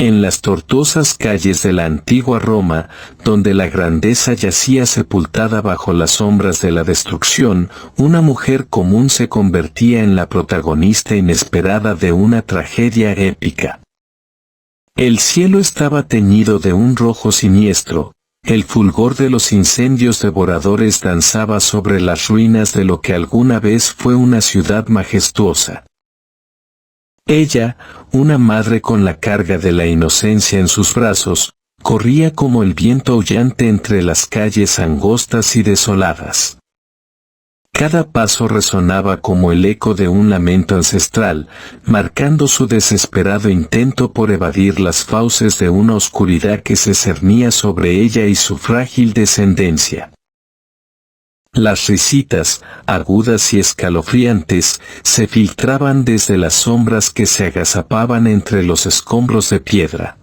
En las tortuosas calles de la antigua Roma, donde la grandeza yacía sepultada bajo las sombras de la destrucción, una mujer común se convertía en la protagonista inesperada de una tragedia épica. El cielo estaba teñido de un rojo siniestro, el fulgor de los incendios devoradores danzaba sobre las ruinas de lo que alguna vez fue una ciudad majestuosa. Ella, una madre con la carga de la inocencia en sus brazos, corría como el viento aullante entre las calles angostas y desoladas. Cada paso resonaba como el eco de un lamento ancestral, marcando su desesperado intento por evadir las fauces de una oscuridad que se cernía sobre ella y su frágil descendencia. Las risitas, agudas y escalofriantes, se filtraban desde las sombras que se agazapaban entre los escombros de piedra.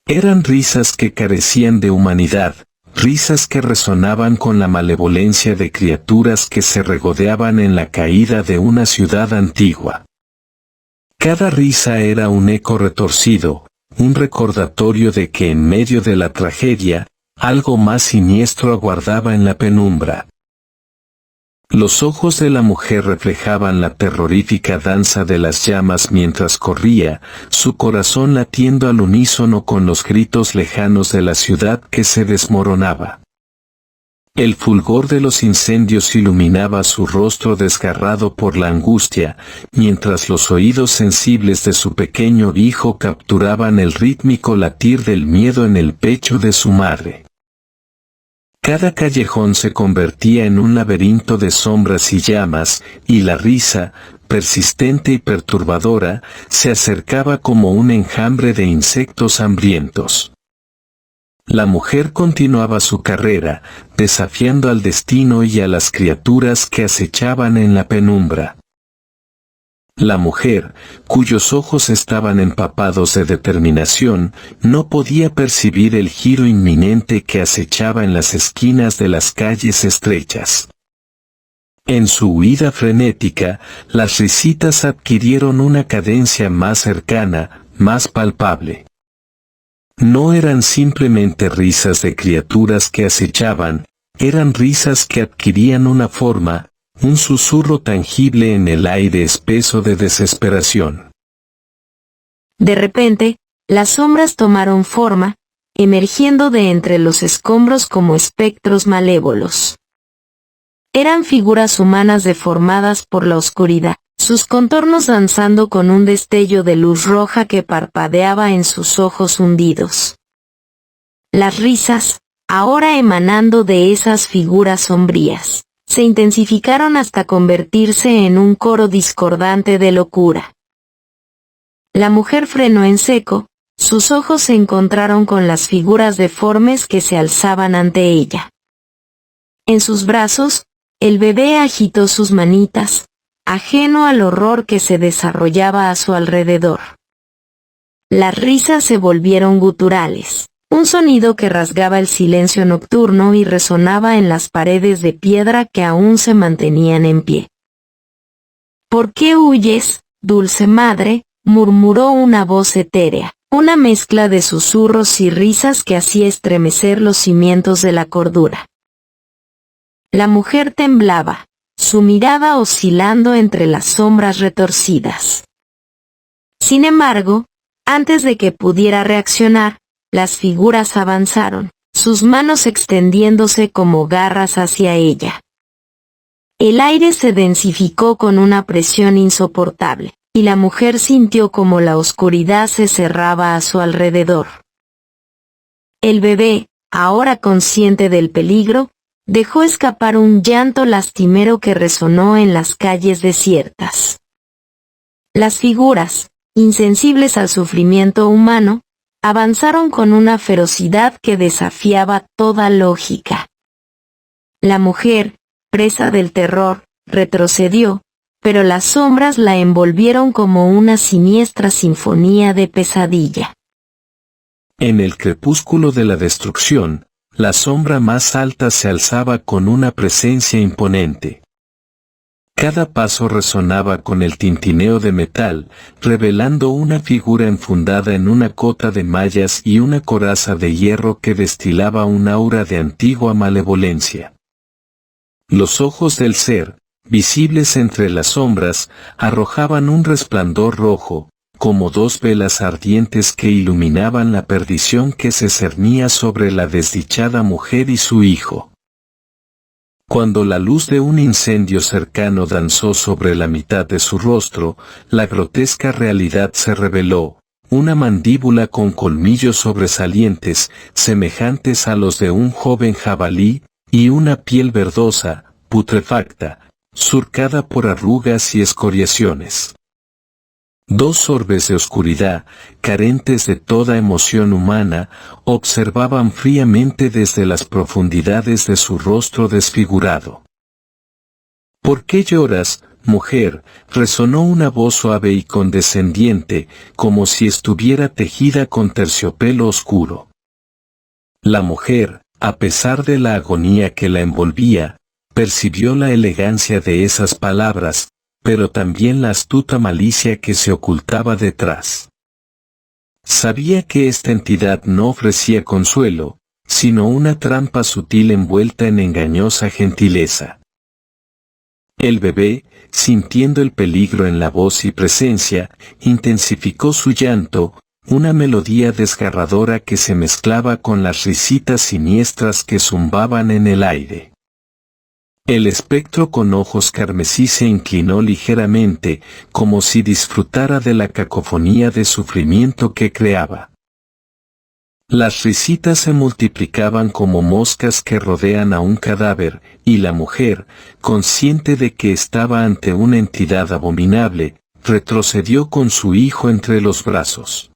Eran risas que carecían de humanidad, risas que resonaban con la malevolencia de criaturas que se regodeaban en la caída de una ciudad antigua. Cada risa era un eco retorcido, un recordatorio de que en medio de la tragedia, algo más siniestro aguardaba en la penumbra. Los ojos de la mujer reflejaban la terrorífica danza de las llamas mientras corría, su corazón latiendo al unísono con los gritos lejanos de la ciudad que se desmoronaba. El fulgor de los incendios iluminaba su rostro desgarrado por la angustia, mientras los oídos sensibles de su pequeño hijo capturaban el rítmico latir del miedo en el pecho de su madre. Cada callejón se convertía en un laberinto de sombras y llamas, y la risa, persistente y perturbadora, se acercaba como un enjambre de insectos hambrientos. La mujer continuaba su carrera, desafiando al destino y a las criaturas que acechaban en la penumbra. La mujer, cuyos ojos estaban empapados de determinación, no podía percibir el giro inminente que acechaba en las esquinas de las calles estrechas. En su huida frenética, las risitas adquirieron una cadencia más cercana, más palpable. No eran simplemente risas de criaturas que acechaban, eran risas que adquirían una forma, un susurro tangible en el aire espeso de desesperación. De repente, las sombras tomaron forma, emergiendo de entre los escombros como espectros malévolos. Eran figuras humanas deformadas por la oscuridad, sus contornos danzando con un destello de luz roja que parpadeaba en sus ojos hundidos. Las risas, ahora emanando de esas figuras sombrías, se intensificaron hasta convertirse en un coro discordante de locura. La mujer frenó en seco, sus ojos se encontraron con las figuras deformes que se alzaban ante ella. En sus brazos, el bebé agitó sus manitas, ajeno al horror que se desarrollaba a su alrededor. Las risas se volvieron guturales. Un sonido que rasgaba el silencio nocturno y resonaba en las paredes de piedra que aún se mantenían en pie. ¿Por qué huyes, dulce madre?, murmuró una voz etérea, una mezcla de susurros y risas que hacía estremecer los cimientos de la cordura. La mujer temblaba, su mirada oscilando entre las sombras retorcidas. Sin embargo, antes de que pudiera reaccionar, las figuras avanzaron, sus manos extendiéndose como garras hacia ella. El aire se densificó con una presión insoportable, y la mujer sintió como la oscuridad se cerraba a su alrededor. El bebé, ahora consciente del peligro, dejó escapar un llanto lastimero que resonó en las calles desiertas. Las figuras, insensibles al sufrimiento humano, avanzaron con una ferocidad que desafiaba toda lógica. La mujer, presa del terror, retrocedió, pero las sombras la envolvieron como una siniestra sinfonía de pesadilla. En el crepúsculo de la destrucción, la sombra más alta se alzaba con una presencia imponente. Cada paso resonaba con el tintineo de metal, revelando una figura enfundada en una cota de mallas y una coraza de hierro que destilaba un aura de antigua malevolencia. Los ojos del ser, visibles entre las sombras, arrojaban un resplandor rojo, como dos velas ardientes que iluminaban la perdición que se cernía sobre la desdichada mujer y su hijo. Cuando la luz de un incendio cercano danzó sobre la mitad de su rostro, la grotesca realidad se reveló, una mandíbula con colmillos sobresalientes, semejantes a los de un joven jabalí, y una piel verdosa, putrefacta, surcada por arrugas y escoriaciones. Dos orbes de oscuridad, carentes de toda emoción humana, observaban fríamente desde las profundidades de su rostro desfigurado. ¿Por qué lloras, mujer?, resonó una voz suave y condescendiente, como si estuviera tejida con terciopelo oscuro. La mujer, a pesar de la agonía que la envolvía, percibió la elegancia de esas palabras, pero también la astuta malicia que se ocultaba detrás. Sabía que esta entidad no ofrecía consuelo, sino una trampa sutil envuelta en engañosa gentileza. El bebé, sintiendo el peligro en la voz y presencia, intensificó su llanto, una melodía desgarradora que se mezclaba con las risitas siniestras que zumbaban en el aire. El espectro con ojos carmesí se inclinó ligeramente, como si disfrutara de la cacofonía de sufrimiento que creaba. Las risitas se multiplicaban como moscas que rodean a un cadáver, y la mujer, consciente de que estaba ante una entidad abominable, retrocedió con su hijo entre los brazos.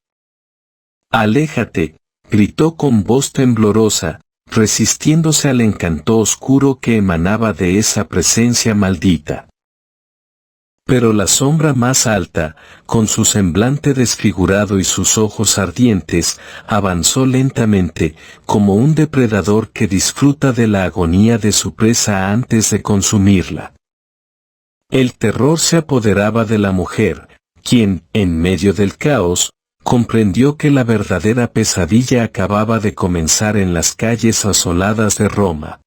«¡Aléjate!», gritó con voz temblorosa, resistiéndose al encanto oscuro que emanaba de esa presencia maldita. Pero la sombra más alta, con su semblante desfigurado y sus ojos ardientes, avanzó lentamente, como un depredador que disfruta de la agonía de su presa antes de consumirla. El terror se apoderaba de la mujer, quien, en medio del caos, comprendió que la verdadera pesadilla acababa de comenzar en las calles asoladas de Roma.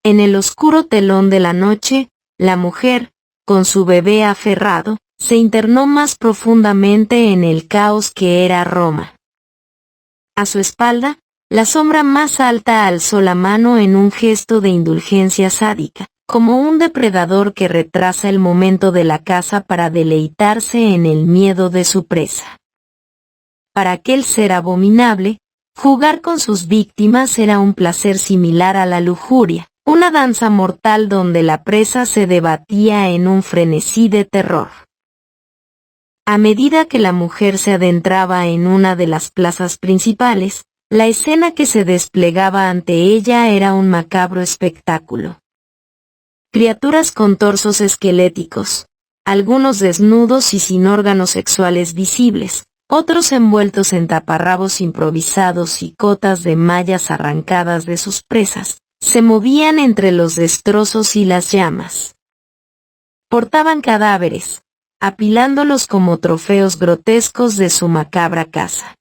En el oscuro telón de la noche, la mujer, con su bebé aferrado, se internó más profundamente en el caos que era Roma. A su espalda, la sombra más alta alzó la mano en un gesto de indulgencia sádica, como un depredador que retrasa el momento de la caza para deleitarse en el miedo de su presa. Para aquel ser abominable, jugar con sus víctimas era un placer similar a la lujuria, una danza mortal donde la presa se debatía en un frenesí de terror. A medida que la mujer se adentraba en una de las plazas principales, la escena que se desplegaba ante ella era un macabro espectáculo. Criaturas con torsos esqueléticos, algunos desnudos y sin órganos sexuales visibles, otros envueltos en taparrabos improvisados y cotas de mallas arrancadas de sus presas, se movían entre los destrozos y las llamas. Portaban cadáveres, apilándolos como trofeos grotescos de su macabra caza.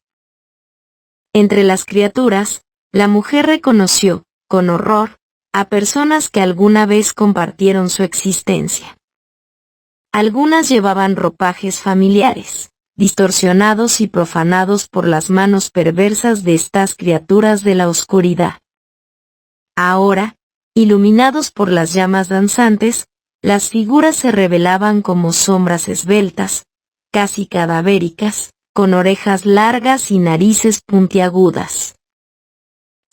Entre las criaturas, la mujer reconoció, con horror, a personas que alguna vez compartieron su existencia. Algunas llevaban ropajes familiares, distorsionados y profanados por las manos perversas de estas criaturas de la oscuridad. Ahora, iluminados por las llamas danzantes, las figuras se revelaban como sombras esbeltas, casi cadavéricas, con orejas largas y narices puntiagudas.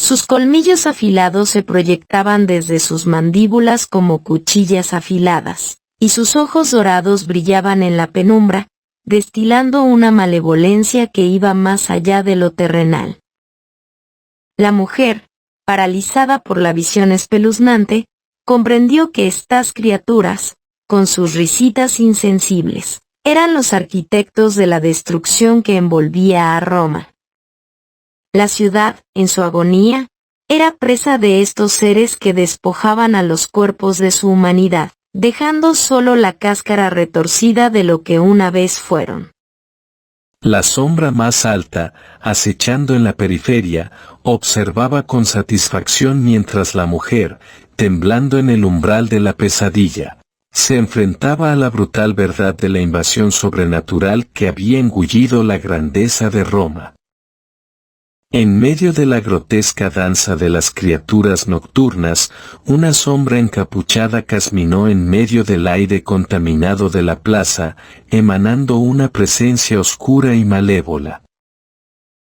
Sus colmillos afilados se proyectaban desde sus mandíbulas como cuchillas afiladas, y sus ojos dorados brillaban en la penumbra, destilando una malevolencia que iba más allá de lo terrenal. La mujer, paralizada por la visión espeluznante, comprendió que estas criaturas, con sus risitas insensibles, eran los arquitectos de la destrucción que envolvía a Roma. La ciudad, en su agonía, era presa de estos seres que despojaban a los cuerpos de su humanidad, dejando solo la cáscara retorcida de lo que una vez fueron. La sombra más alta, acechando en la periferia, observaba con satisfacción mientras la mujer, temblando en el umbral de la pesadilla, se enfrentaba a la brutal verdad de la invasión sobrenatural que había engullido la grandeza de Roma. En medio de la grotesca danza de las criaturas nocturnas, una sombra encapuchada caminó en medio del aire contaminado de la plaza, emanando una presencia oscura y malévola.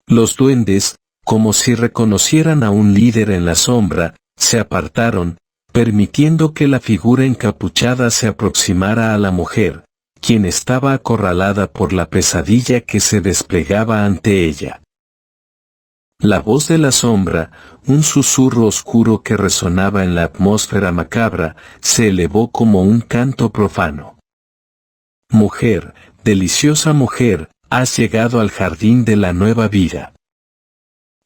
Los duendes, como si reconocieran a un líder en la sombra, se apartaron, permitiendo que la figura encapuchada se aproximara a la mujer, quien estaba acorralada por la pesadilla que se desplegaba ante ella. La voz de la sombra, un susurro oscuro que resonaba en la atmósfera macabra, se elevó como un canto profano. Mujer, deliciosa mujer, has llegado al jardín de la nueva vida.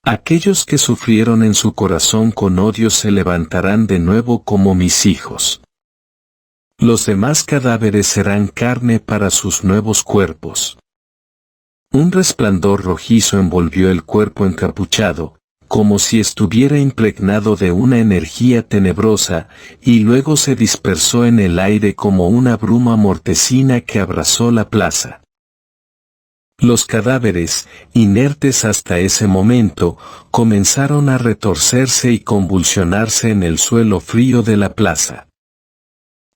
Aquellos que sufrieron en su corazón con odio se levantarán de nuevo como mis hijos. Los demás cadáveres serán carne para sus nuevos cuerpos. Un resplandor rojizo envolvió el cuerpo encapuchado, como si estuviera impregnado de una energía tenebrosa, y luego se dispersó en el aire como una bruma mortecina que abrazó la plaza. Los cadáveres, inertes hasta ese momento, comenzaron a retorcerse y convulsionarse en el suelo frío de la plaza.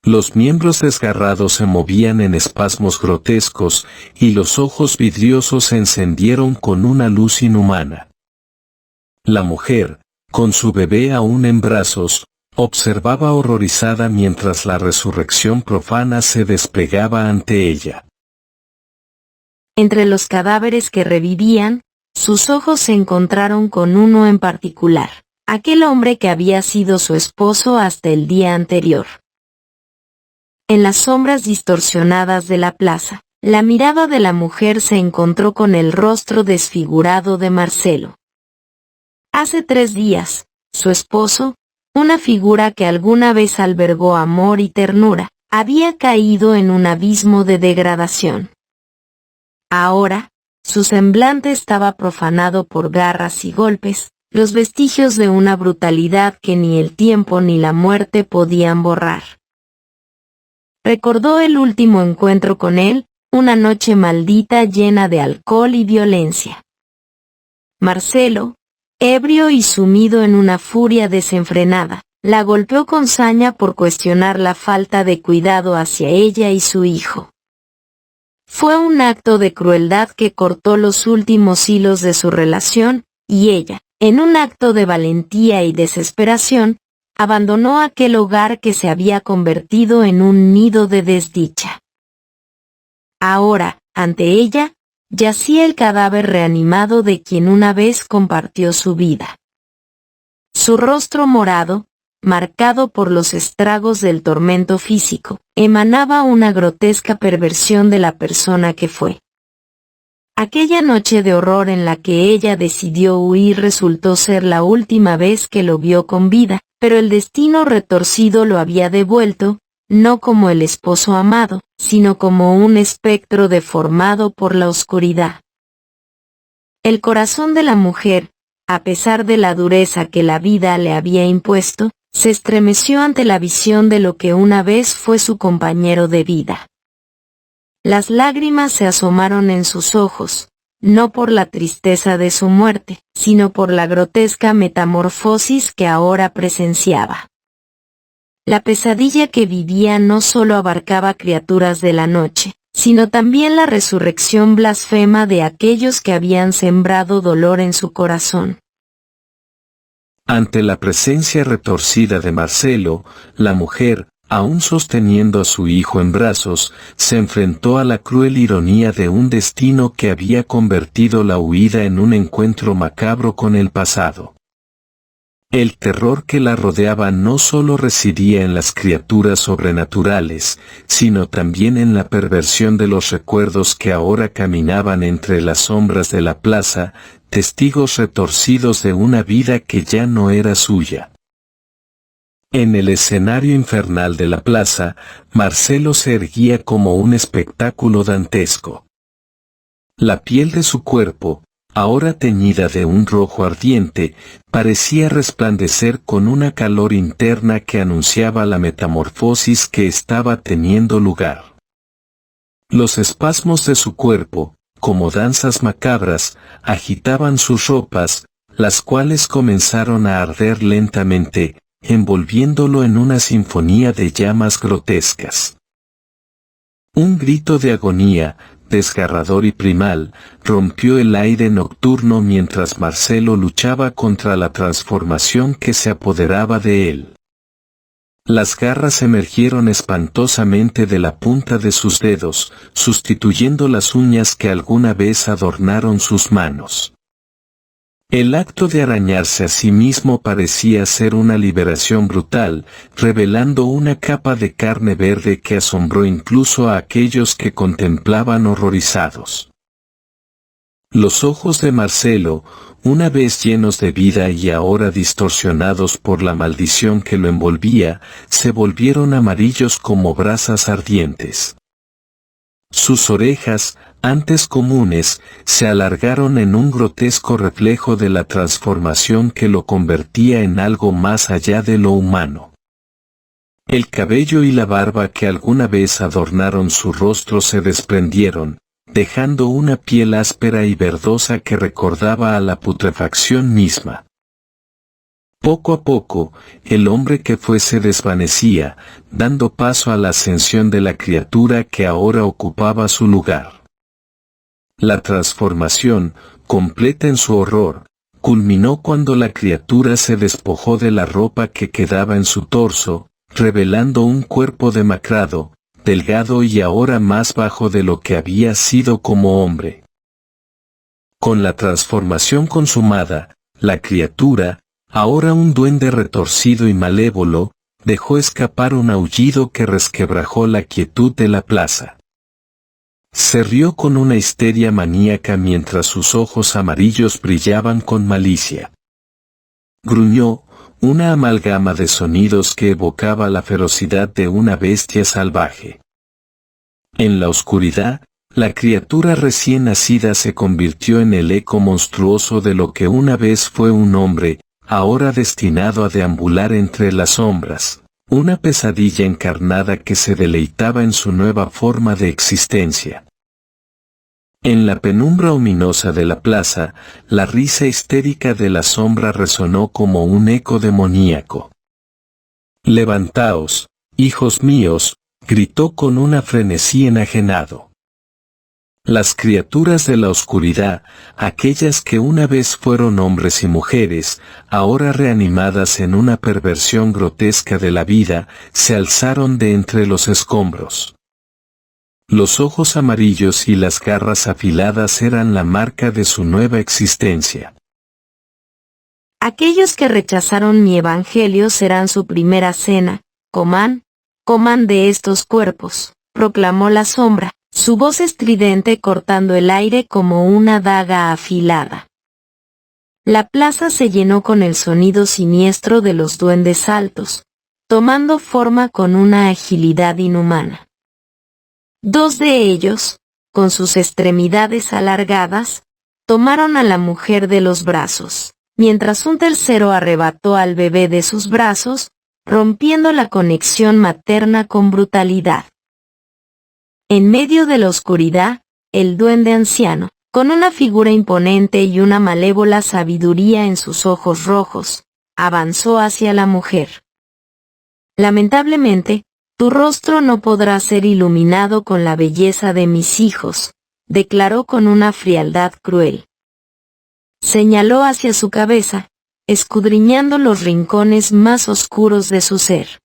Los miembros desgarrados se movían en espasmos grotescos, y los ojos vidriosos se encendieron con una luz inhumana. La mujer, con su bebé aún en brazos, observaba horrorizada mientras la resurrección profana se desplegaba ante ella. Entre los cadáveres que revivían, sus ojos se encontraron con uno en particular, aquel hombre que había sido su esposo hasta el día anterior. En las sombras distorsionadas de la plaza, la mirada de la mujer se encontró con el rostro desfigurado de Marcelo. Hace 3 días, su esposo, una figura que alguna vez albergó amor y ternura, había caído en un abismo de degradación. Ahora, su semblante estaba profanado por garras y golpes, los vestigios de una brutalidad que ni el tiempo ni la muerte podían borrar. Recordó el último encuentro con él, una noche maldita llena de alcohol y violencia. Marcelo, ebrio y sumido en una furia desenfrenada, la golpeó con saña por cuestionar la falta de cuidado hacia ella y su hijo. Fue un acto de crueldad que cortó los últimos hilos de su relación, y ella, en un acto de valentía y desesperación, abandonó aquel hogar que se había convertido en un nido de desdicha. Ahora, ante ella, yacía el cadáver reanimado de quien una vez compartió su vida. Su rostro morado, marcado por los estragos del tormento físico, emanaba una grotesca perversión de la persona que fue. Aquella noche de horror en la que ella decidió huir resultó ser la última vez que lo vio con vida, pero el destino retorcido lo había devuelto, no como el esposo amado, sino como un espectro deformado por la oscuridad. El corazón de la mujer, a pesar de la dureza que la vida le había impuesto, se estremeció ante la visión de lo que una vez fue su compañero de vida. Las lágrimas se asomaron en sus ojos, no por la tristeza de su muerte, sino por la grotesca metamorfosis que ahora presenciaba. La pesadilla que vivía no solo abarcaba criaturas de la noche, sino también la resurrección blasfema de aquellos que habían sembrado dolor en su corazón. Ante la presencia retorcida de Marcelo, la mujer, aún sosteniendo a su hijo en brazos, se enfrentó a la cruel ironía de un destino que había convertido la huida en un encuentro macabro con el pasado. El terror que la rodeaba no solo residía en las criaturas sobrenaturales, sino también en la perversión de los recuerdos que ahora caminaban entre las sombras de la plaza, testigos retorcidos de una vida que ya no era suya. En el escenario infernal de la plaza, Marcelo se erguía como un espectáculo dantesco. La piel de su cuerpo, ahora teñida de un rojo ardiente, parecía resplandecer con una calor interna que anunciaba la metamorfosis que estaba teniendo lugar. Los espasmos de su cuerpo, como danzas macabras, agitaban sus ropas, las cuales comenzaron a arder lentamente, envolviéndolo en una sinfonía de llamas grotescas. Un grito de agonía, desgarrador y primal, rompió el aire nocturno mientras Marcelo luchaba contra la transformación que se apoderaba de él. Las garras emergieron espantosamente de la punta de sus dedos, sustituyendo las uñas que alguna vez adornaron sus manos. El acto de arañarse a sí mismo parecía ser una liberación brutal, revelando una capa de carne verde que asombró incluso a aquellos que contemplaban horrorizados. Los ojos de Marcelo, una vez llenos de vida y ahora distorsionados por la maldición que lo envolvía, se volvieron amarillos como brasas ardientes. Sus orejas, antes comunes, se alargaron en un grotesco reflejo de la transformación que lo convertía en algo más allá de lo humano. El cabello y la barba que alguna vez adornaron su rostro se desprendieron, dejando una piel áspera y verdosa que recordaba a la putrefacción misma. Poco a poco, el hombre que fue se desvanecía, dando paso a la ascensión de la criatura que ahora ocupaba su lugar. La transformación, completa en su horror, culminó cuando la criatura se despojó de la ropa que quedaba en su torso, revelando un cuerpo demacrado, delgado y ahora más bajo de lo que había sido como hombre. Con la transformación consumada, la criatura, ahora un duende retorcido y malévolo, dejó escapar un aullido que resquebrajó la quietud de la plaza. Se rió con una histeria maníaca mientras sus ojos amarillos brillaban con malicia. Gruñó, una amalgama de sonidos que evocaba la ferocidad de una bestia salvaje. En la oscuridad, la criatura recién nacida se convirtió en el eco monstruoso de lo que una vez fue un hombre, ahora destinado a deambular entre las sombras, una pesadilla encarnada que se deleitaba en su nueva forma de existencia. En la penumbra ominosa de la plaza, la risa histérica de la sombra resonó como un eco demoníaco. «Levantaos, hijos míos», gritó con una frenesí enajenado. Las criaturas de la oscuridad, aquellas que una vez fueron hombres y mujeres, ahora reanimadas en una perversión grotesca de la vida, se alzaron de entre los escombros. Los ojos amarillos y las garras afiladas eran la marca de su nueva existencia. Aquellos que rechazaron mi evangelio serán su primera cena, coman de estos cuerpos, proclamó la sombra, su voz estridente cortando el aire como una daga afilada. La plaza se llenó con el sonido siniestro de los duendes altos, tomando forma con una agilidad inhumana. Dos de ellos, con sus extremidades alargadas, tomaron a la mujer de los brazos, mientras un tercero arrebató al bebé de sus brazos, rompiendo la conexión materna con brutalidad. En medio de la oscuridad, el duende anciano, con una figura imponente y una malévola sabiduría en sus ojos rojos, avanzó hacia la mujer. Lamentablemente, tu rostro no podrá ser iluminado con la belleza de mis hijos, declaró con una frialdad cruel. Señaló hacia su cabeza, escudriñando los rincones más oscuros de su ser.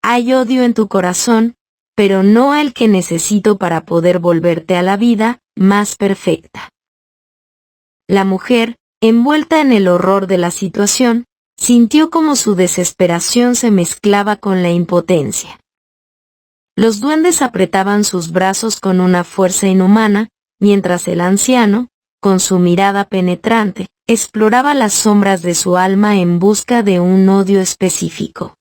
Hay odio en tu corazón, pero no el que necesito para poder volverte a la vida más perfecta. La mujer, envuelta en el horror de la situación, sintió como su desesperación se mezclaba con la impotencia. Los duendes apretaban sus brazos con una fuerza inhumana, mientras el anciano, con su mirada penetrante, exploraba las sombras de su alma en busca de un odio específico.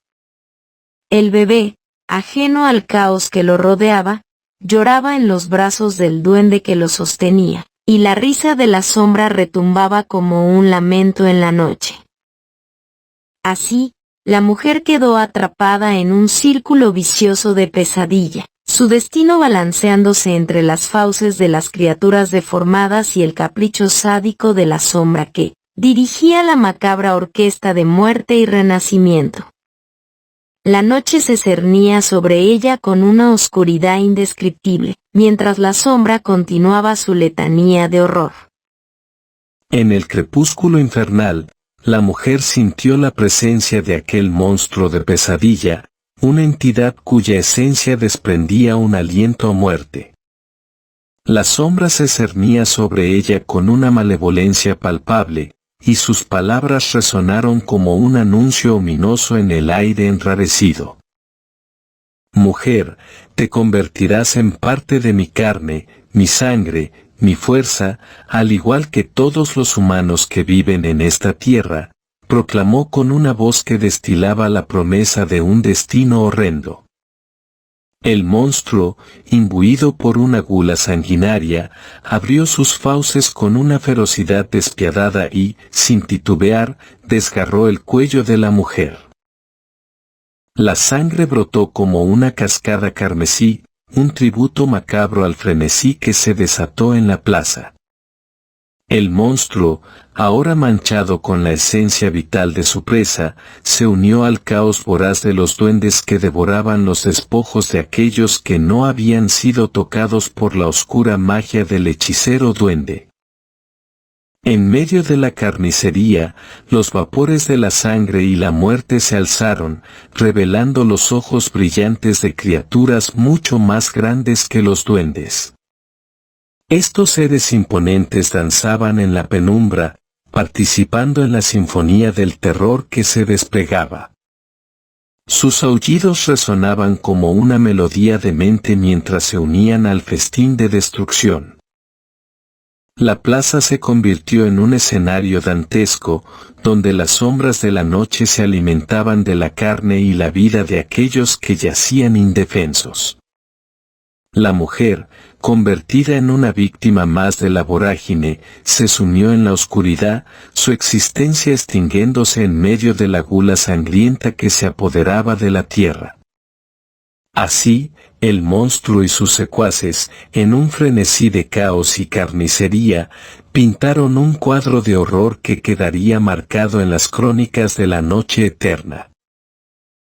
El bebé, ajeno al caos que lo rodeaba, lloraba en los brazos del duende que lo sostenía, y la risa de la sombra retumbaba como un lamento en la noche. Así, la mujer quedó atrapada en un círculo vicioso de pesadilla, su destino balanceándose entre las fauces de las criaturas deformadas y el capricho sádico de la sombra que dirigía la macabra orquesta de muerte y renacimiento. La noche se cernía sobre ella con una oscuridad indescriptible, mientras la sombra continuaba su letanía de horror. En el crepúsculo infernal, la mujer sintió la presencia de aquel monstruo de pesadilla, una entidad cuya esencia desprendía un aliento a muerte. La sombra se cernía sobre ella con una malevolencia palpable, y sus palabras resonaron como un anuncio ominoso en el aire enrarecido. Mujer, te convertirás en parte de mi carne, mi sangre, mi fuerza, al igual que todos los humanos que viven en esta tierra, proclamó con una voz que destilaba la promesa de un destino horrendo. El monstruo, imbuido por una gula sanguinaria, abrió sus fauces con una ferocidad despiadada y, sin titubear, desgarró el cuello de la mujer. La sangre brotó como una cascada carmesí, un tributo macabro al frenesí que se desató en la plaza. El monstruo, ahora manchado con la esencia vital de su presa, se unió al caos voraz de los duendes que devoraban los despojos de aquellos que no habían sido tocados por la oscura magia del hechicero duende. En medio de la carnicería, los vapores de la sangre y la muerte se alzaron, revelando los ojos brillantes de criaturas mucho más grandes que los duendes. Estos seres imponentes danzaban en la penumbra, participando en la sinfonía del terror que se desplegaba. Sus aullidos resonaban como una melodía demente mientras se unían al festín de destrucción. La plaza se convirtió en un escenario dantesco, donde las sombras de la noche se alimentaban de la carne y la vida de aquellos que yacían indefensos. La mujer, convertida en una víctima más de la vorágine, se sumió en la oscuridad, su existencia extinguiéndose en medio de la gula sangrienta que se apoderaba de la tierra. Así, el monstruo y sus secuaces, en un frenesí de caos y carnicería, pintaron un cuadro de horror que quedaría marcado en las crónicas de la noche eterna.